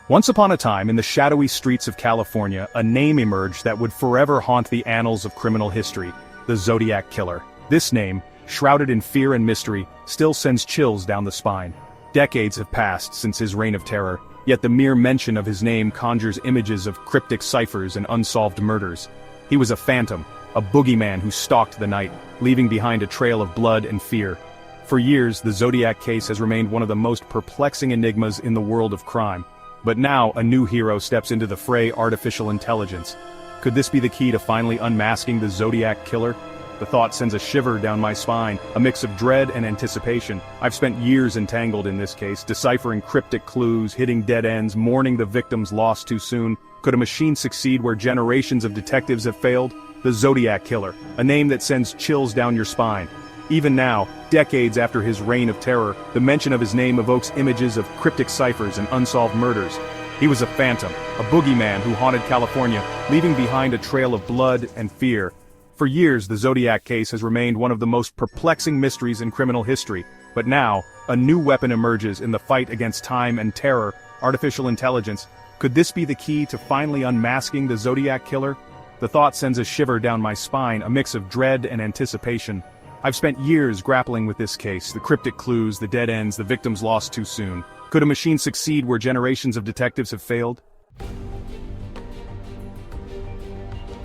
Once upon a time, in the shadowy streets of California, a name emerged that would forever haunt the annals of criminal history: the Zodiac Killer. This name, shrouded in fear and mystery, still sends chills down the spine. Decades have passed since his reign of terror, yet the mere mention of his name conjures images of cryptic ciphers and unsolved murders. He was a phantom, a boogeyman who stalked the night, leaving behind a trail of blood and fear. For years, the Zodiac case has remained one of the most perplexing enigmas in the world of crime. But now, a new hero steps into the fray: artificial intelligence. Could this be the key to finally unmasking the Zodiac Killer? The thought sends a shiver down my spine, a mix of dread and anticipation. I've spent years entangled in this case, deciphering cryptic clues, hitting dead ends, mourning the victims lost too soon. Could a machine succeed where generations of detectives have failed? The Zodiac Killer, a name that sends chills down your spine. Even now, decades after his reign of terror, the mention of his name evokes images of cryptic ciphers and unsolved murders. He was a phantom, a boogeyman who haunted California, leaving behind a trail of blood and fear. For years, the Zodiac case has remained one of the most perplexing mysteries in criminal history. But now, a new weapon emerges in the fight against time and terror: artificial intelligence. Could this be the key to finally unmasking the Zodiac Killer? The thought sends a shiver down my spine, a mix of dread and anticipation. I've spent years grappling with this case: the cryptic clues, the dead ends, the victims lost too soon. Could a machine succeed where generations of detectives have failed?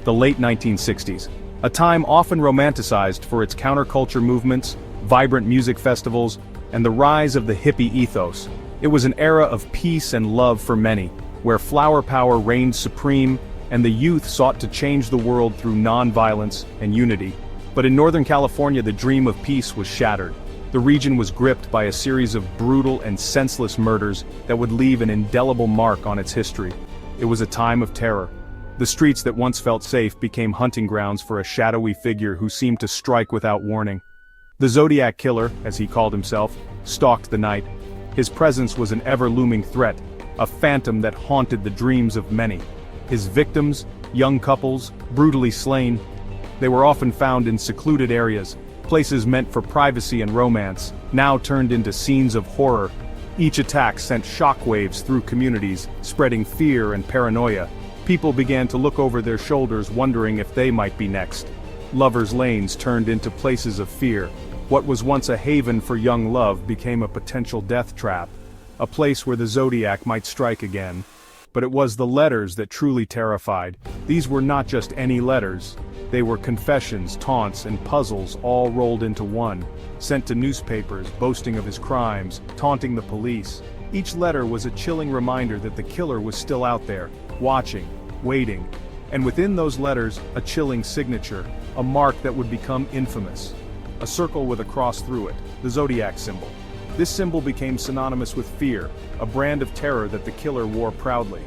The late 1960s. A time often romanticized for its counterculture movements, vibrant music festivals, and the rise of the hippie ethos. It was an era of peace and love for many, where flower power reigned supreme, and the youth sought to change the world through non-violence and unity. But in Northern California, the dream of peace was shattered. The region was gripped by a series of brutal and senseless murders that would leave an indelible mark on its history. It was a time of terror. The streets that once felt safe became hunting grounds for a shadowy figure who seemed to strike without warning. The Zodiac Killer, as he called himself, stalked the night. His presence was an ever-looming threat, a phantom that haunted the dreams of many. His victims, young couples, brutally slain. They were often found in secluded areas, places meant for privacy and romance, now turned into scenes of horror. Each attack sent shockwaves through communities, spreading fear and paranoia. People began to look over their shoulders, wondering if they might be next. Lovers' lanes turned into places of fear. What was once a haven for young love became a potential death trap, a place where the Zodiac might strike again. But it was the letters that truly terrified. These were not just any letters. They were confessions, taunts, and puzzles all rolled into one, sent to newspapers boasting of his crimes, taunting the police. Each letter was a chilling reminder that the killer was still out there, watching, waiting. And within those letters, a chilling signature, a mark that would become infamous. A circle with a cross through it, the Zodiac symbol. This symbol became synonymous with fear, a brand of terror that the killer wore proudly.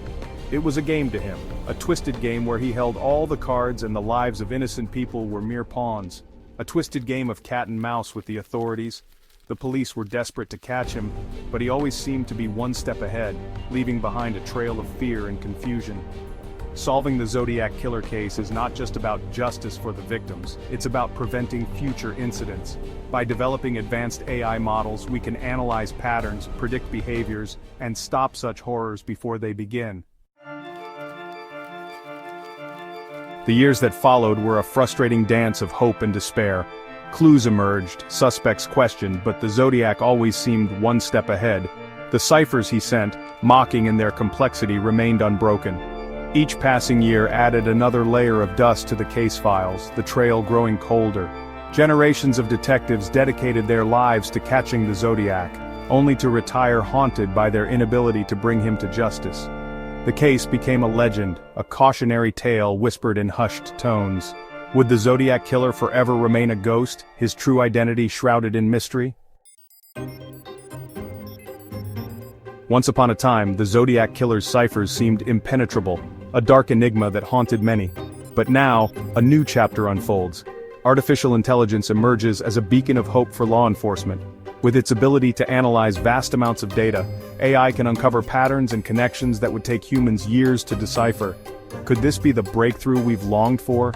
It was a game to him, a twisted game where he held all the cards and the lives of innocent people were mere pawns. A twisted game of cat and mouse with the authorities. The police were desperate to catch him, but he always seemed to be one step ahead, leaving behind a trail of fear and confusion. Solving the Zodiac Killer case is not just about justice for the victims, it's about preventing future incidents. By developing advanced AI models, we can analyze patterns, predict behaviors, and stop such horrors before they begin. The years that followed were a frustrating dance of hope and despair. Clues emerged, suspects questioned, but the Zodiac always seemed one step ahead. The ciphers he sent, mocking in their complexity, remained unbroken. Each passing year added another layer of dust to the case files, the trail growing colder. Generations of detectives dedicated their lives to catching the Zodiac, only to retire haunted by their inability to bring him to justice. The case became a legend, a cautionary tale whispered in hushed tones. Would the Zodiac Killer forever remain a ghost, his true identity shrouded in mystery? Once upon a time, the Zodiac Killer's ciphers seemed impenetrable, a dark enigma that haunted many. But now, a new chapter unfolds. Artificial intelligence emerges as a beacon of hope for law enforcement. With its ability to analyze vast amounts of data, AI can uncover patterns and connections that would take humans years to decipher. Could this be the breakthrough we've longed for?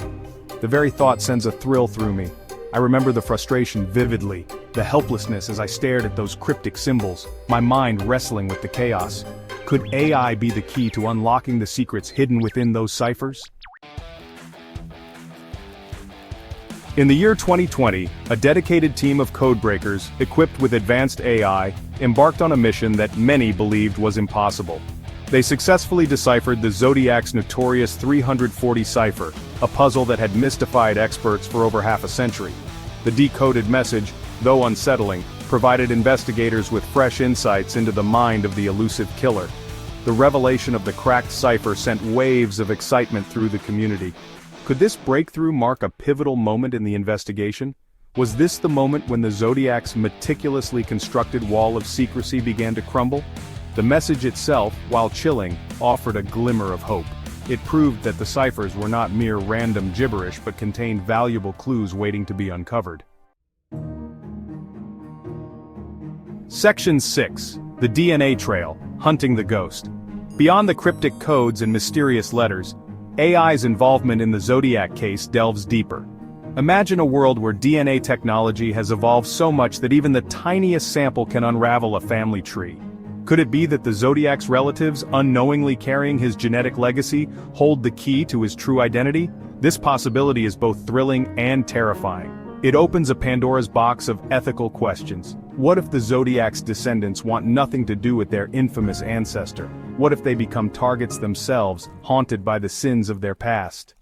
The very thought sends a thrill through me. I remember the frustration vividly, the helplessness as I stared at those cryptic symbols, my mind wrestling with the chaos. Could AI be the key to unlocking the secrets hidden within those ciphers? In the year 2020, a dedicated team of codebreakers, equipped with advanced AI, embarked on a mission that many believed was impossible. They successfully deciphered the Zodiac's notorious 340 cipher, a puzzle that had mystified experts for over half a century. The decoded message, though unsettling, provided investigators with fresh insights into the mind of the elusive killer. The revelation of the cracked cipher sent waves of excitement through the community. Could this breakthrough mark a pivotal moment in the investigation? Was this the moment when the Zodiac's meticulously constructed wall of secrecy began to crumble? The message itself, while chilling, offered a glimmer of hope. It proved that the ciphers were not mere random gibberish but contained valuable clues waiting to be uncovered. Section 6. The DNA Trail, Hunting the Ghost. Beyond the cryptic codes and mysterious letters, AI's involvement in the Zodiac case delves deeper. Imagine a world where DNA technology has evolved so much that even the tiniest sample can unravel a family tree. Could it be that the Zodiac's relatives, unknowingly carrying his genetic legacy, hold the key to his true identity? This possibility is both thrilling and terrifying. It opens a Pandora's box of ethical questions. What if the Zodiac's descendants want nothing to do with their infamous ancestor? What if they become targets themselves, haunted by the sins of their past?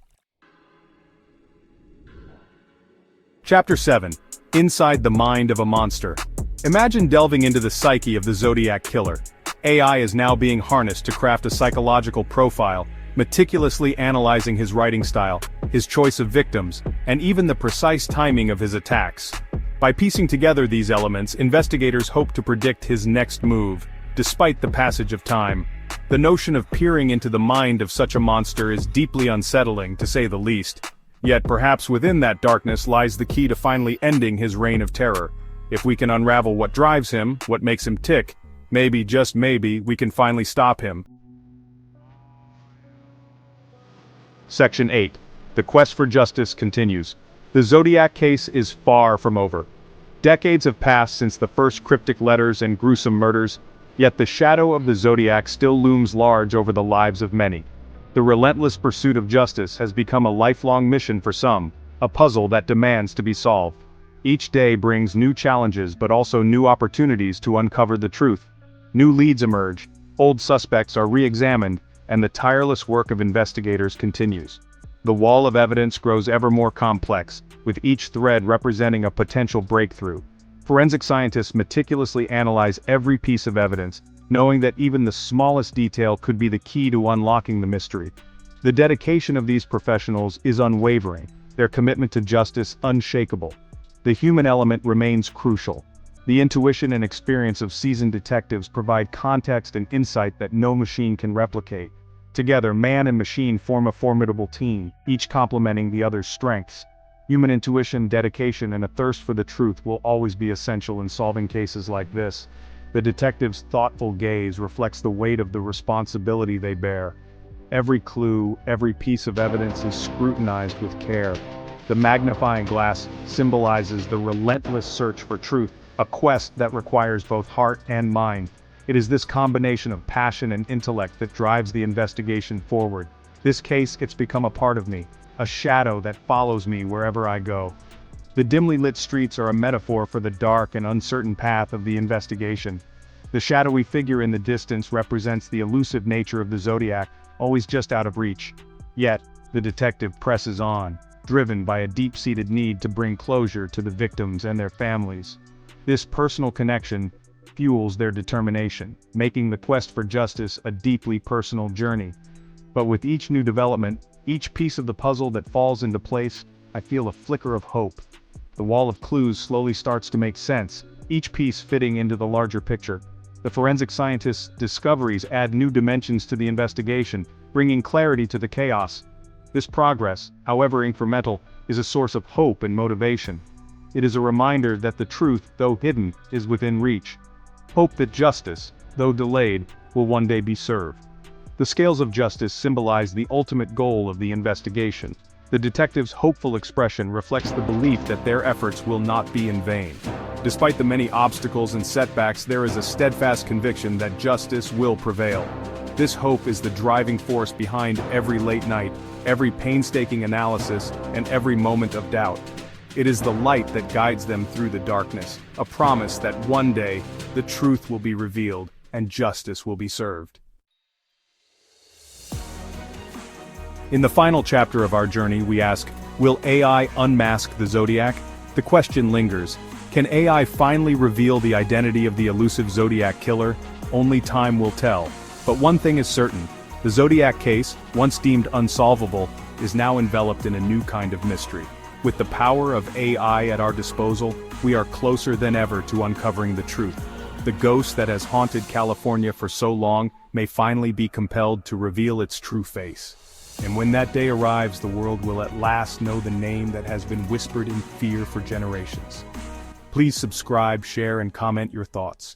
Chapter 7. Inside the Mind of a Monster. Imagine delving into the psyche of the Zodiac killer. AI is now being harnessed to craft a psychological profile, meticulously analyzing his writing style, his choice of victims, and even the precise timing of his attacks. By piecing together these elements, investigators hope to predict his next move, despite the passage of time. The notion of peering into the mind of such a monster is deeply unsettling, to say the least. Yet perhaps within that darkness lies the key to finally ending his reign of terror. If we can unravel what drives him, what makes him tick, maybe, just maybe, we can finally stop him. Section 8. The quest for justice continues. The Zodiac case is far from over. Decades have passed since the first cryptic letters and gruesome murders, yet the shadow of the Zodiac still looms large over the lives of many. The relentless pursuit of justice has become a lifelong mission for some, a puzzle that demands to be solved. Each day brings new challenges but also new opportunities to uncover the truth. New leads emerge, old suspects are re-examined, and the tireless work of investigators continues. The wall of evidence grows ever more complex, with each thread representing a potential breakthrough. Forensic scientists meticulously analyze every piece of evidence, knowing that even the smallest detail could be the key to unlocking the mystery. The dedication of these professionals is unwavering, their commitment to justice unshakable. The human element remains crucial. The intuition and experience of seasoned detectives provide context and insight that no machine can replicate. Together, man and machine form a formidable team, each complementing the other's strengths. Human intuition, dedication, and a thirst for the truth will always be essential in solving cases like this. The detective's thoughtful gaze reflects the weight of the responsibility they bear. Every clue, every piece of evidence is scrutinized with care. The magnifying glass symbolizes the relentless search for truth, a quest that requires both heart and mind. It is this combination of passion and intellect that drives the investigation forward. This case, it's become a part of me, a shadow that follows me wherever I go. The dimly lit streets are a metaphor for the dark and uncertain path of the investigation. The shadowy figure in the distance represents the elusive nature of the Zodiac, always just out of reach. Yet, the detective presses on, driven by a deep-seated need to bring closure to the victims and their families. This personal connection fuels their determination, making the quest for justice a deeply personal journey. But with each new development, each piece of the puzzle that falls into place, I feel a flicker of hope. The wall of clues slowly starts to make sense, each piece fitting into the larger picture. The forensic scientists' discoveries add new dimensions to the investigation, bringing clarity to the chaos. This progress, however incremental, is a source of hope and motivation. It is a reminder that the truth, though hidden, is within reach. Hope that justice, though delayed, will one day be served. The scales of justice symbolize the ultimate goal of the investigation. The detective's hopeful expression reflects the belief that their efforts will not be in vain. Despite the many obstacles and setbacks, there is a steadfast conviction that justice will prevail. This hope is the driving force behind every late night, every painstaking analysis, and every moment of doubt. It is the light that guides them through the darkness, a promise that one day, the truth will be revealed, and justice will be served. In the final chapter of our journey, we ask, will AI unmask the Zodiac? The question lingers, can AI finally reveal the identity of the elusive Zodiac killer? Only time will tell. But one thing is certain, the Zodiac case, once deemed unsolvable, is now enveloped in a new kind of mystery. With the power of AI at our disposal, we are closer than ever to uncovering the truth. The ghost that has haunted California for so long may finally be compelled to reveal its true face. And when that day arrives, the world will at last know the name that has been whispered in fear for generations. Please subscribe, share, and comment your thoughts.